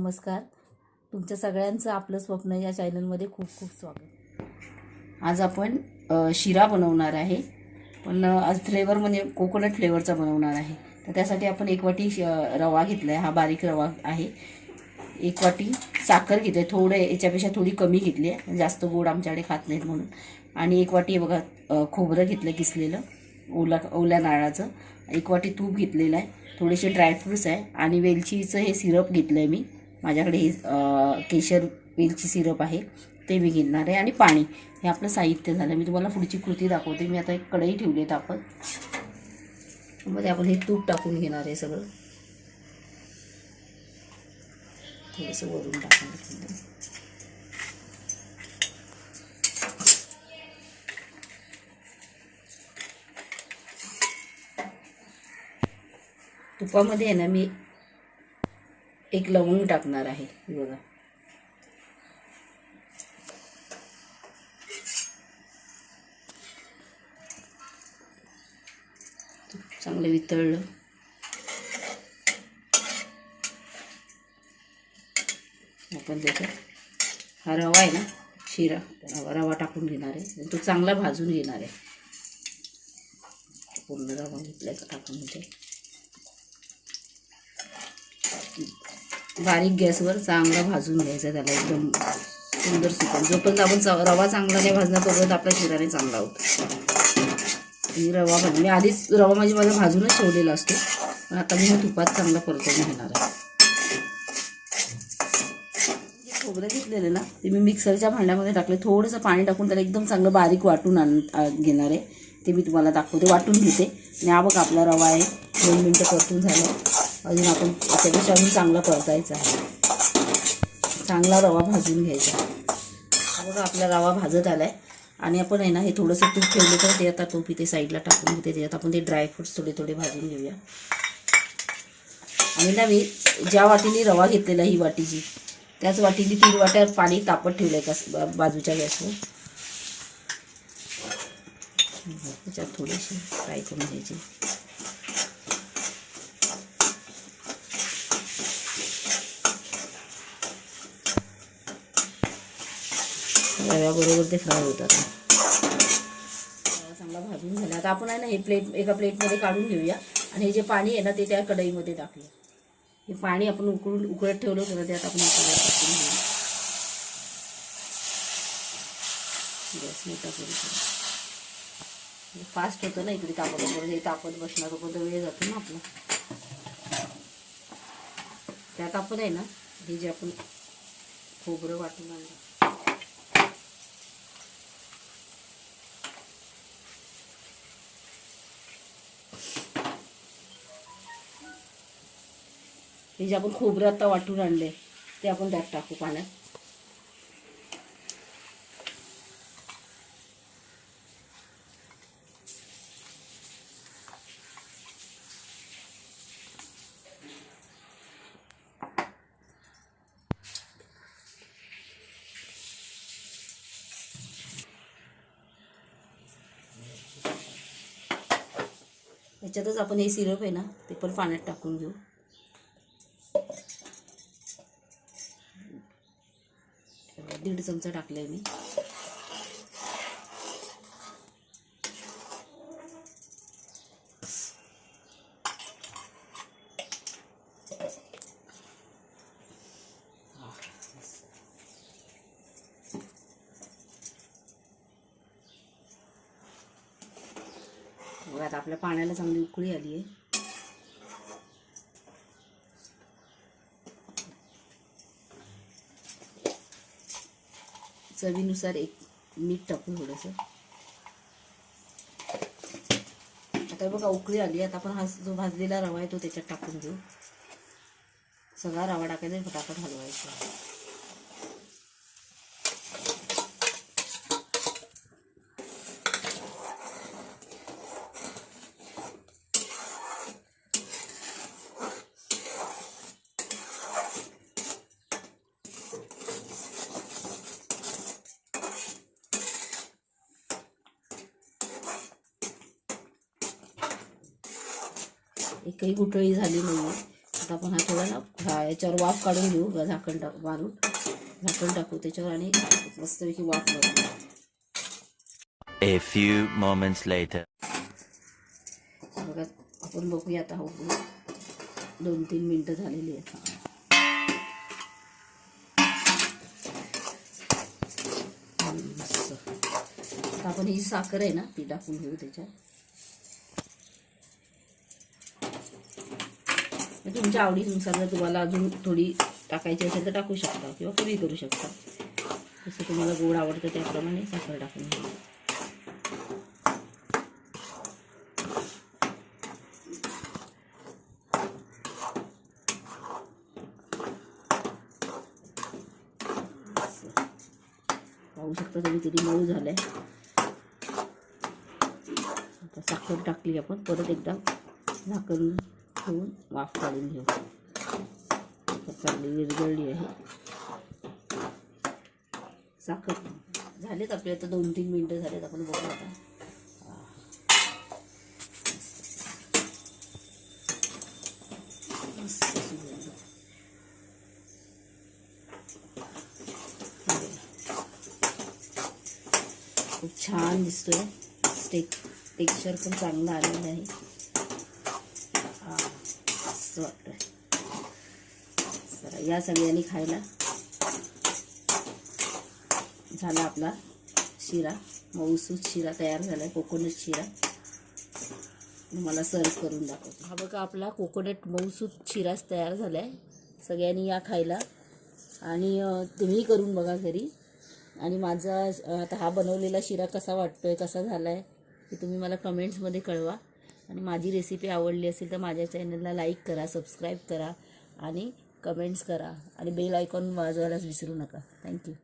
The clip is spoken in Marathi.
नमस्कार. तुमच्या सगळ्यांचं आपलं स्वप्न या चॅनलमध्ये खूप खूप स्वागत. आज आपण शिरा बनवणार आहे, पण आज फ्लेवर म्हणजे कोकोनट फ्लेवरचा बनवणार आहे. तर त्यासाठी आपण 1 वाटी रवा घेतला आहे. हा बारीक रवा आहे. 1 वाटी साखर घेतली आहे, थोडं याच्यापेक्षा थोडी कमी घेतली आहे, जास्त गोड आमच्याकडे खात नाहीत म्हणून. आणि 1 वाटी बघा खोबरं घेतलं किसलेलं ओल्या नारळाचं. 1 वाटी तूप घेतलेलं आहे, थोडेसे ड्रायफ्रूट्स आहे आणि वेलचीचं हे सिरप घेतलं आहे मी. माझ्याकडे हे केशर वेलची सिरप आहे, ते मी घेणार आहे. आणि पाणी हे आपलं साहित्य झालं. मी तुम्हाला पुढची कृती दाखवते. मी आता एक कढई ठेवली आहे तापत, मध्ये आपण हे तूप टाकून घेणार आहे. सगळं थोडंसं वरून टाकून घेतलं. तुपामध्ये आहे ना मी एक लवंग टाकणार आहे. बघा, चांगलं वितळलं. आपण त्याच्यात हा रवा आहे ना, शिरा रवा टाकून घेणार आहे. तो चांगला भाजून घेणार आहे. पूर्ण रवा घेतल्याचा टाकून घेते. बारीक गॅसवर चांगला भाजून घ्यायचा त्याला, एकदम सुंदर सुकून. जोपर्यंत आपण रवा चांगला नाही भाजणार तोपर्यंत आपला शिरा नाही चांगला होतो. रवा मी आधीच रवा माझा भाजूनच ठेवलेला असतो, पण आता मी तुपात चांगला परतवून घेणार आहे. खोबरं घेतलेलं ना ते मी मिक्सरच्या भांड्यामध्ये टाकले. थोडंसं पाणी टाकून त्याला एकदम चांगलं बारीक वाटून घेणार आहे. ते मी तुम्हाला दाखवते. वाटून घेते. आणि हा बघ आपला रवा आहे, 2 मिनटं परतून झालं. अजून आपण त्याच्यापेक्षा अजून चांगला परतायचा आहे. चांगला रवा भाजून घ्यायचा. हा बघा आपला रवा भाजत आला आहे. आणि आपण आहे ना हे थोडंसं तूप ठेवलं तर ते आता तूप इथे साईडला टाकून घेते. त्याच्यात आपण ते ड्रायफ्रूट्स थोडे थोडे भाजून घेऊया. आणि ना मी ज्या वाटीने रवा घेतलेला ही वाटीची, त्याच वाटीने 3 वाट्या पाणी तापत ठेवलं आहे बाजूच्या गॅसवर. त्याच्यात थोडीशी फ्राय करून घ्यायची. रव्याबरोबर ते फ्राय होतात. चांगला भाजून झाला. आता आपण आहे ना हे एका प्लेटमध्ये काढून घेऊया. आणि हे जे पाणी आहे ना ते त्या कढईमध्ये टाकूया. हे पाणी आपण उकळत ठेवलं होतं ना, त्यात आपण टाकून घेऊ. गॅस मोठा करू. फास्ट होतं ना इकडे तापत बसणार तोपर्यंत वेळ जातो ना आपला. त्यात आपण आहे ना हे जे आपण खोबरं वाटून आणलं हे जे आपण खोबरं आता वाटून आणले ते आपण त्यात टाकू पाण्यात. याच्यातच आपण हे सिरप आहे ना ते पण पाण्यात टाकून घेऊ. दीड चमचा टाकले मी. आता आपल्या पाण्याला चांगली उकळी आली आहे. चवीनुसार एक मीठ टाकून थोडंसं. आता बघा उकळी आली. आता आपण हा जो भाजलेला रवा आहे तो त्याच्यात टाकून घेऊ. सगळा रवा टाकायचा, फटाफट हलवायचा. एकही गुठळी झाली नाही आहे. आता आपण हा थोडा ना याच्यावर वाफ काढून घेऊ, झाकण मारून झाकण टाकू त्याच्यावर आणि मस्तपैकी वाफ काढू. A few moments later. बघा आपण बघूया आता हो 2-3 मिनटं झालेली आहेत. आता आपण ही साखर आहे ना ती टाकून घेऊ त्याच्यात. तुमच्या आवडीनुसार जर तुम्हाला अजून थोडी टाकायची असेल तर टाकू शकता किंवा कमी करू शकता. जसं तुम्हाला गोड आवडतं त्याप्रमाणे साखर टाकून घेऊ. पाहू शकता तुम्ही किती मऊ झालंय. आता साखर टाकली आपण परत एकदा झाकण ठेवून वाफ काढून घेऊ. चांगली विरघळली आहे साखर. झालेत आपले आता 2-3 मिनटं झालेत. आपण बघू आता. खूप छान दिसतोय. टेक्स्चर पण चांगलं आलेलं आहे. असं वाटतंय. या सगळ्यांनी खायला. झाला आपला शिरा, मऊसूत शिरा तयार झालाय. कोकोनट शिरा मला सर्व करून दाखवतो. हा बघा आपला कोकोनट मऊसूत शिराच तयार झालाय. सगळ्यांनी या खायला आणि तुम्ही करून बघा घरी. आणि माझा आता हा बनवलेला शिरा कसा वाटतोय, कसा झालाय हे तुम्ही मला कमेंट्समध्ये कळवा. आणि माझी रेसिपी आवडली असेल तर माझ्या चॅनलला लाईक करा, सबस्क्राईब करा आणि कमेंट्स करा आणि बेल आयकॉन वाजवायलाच विसरू नका. थँक्यू.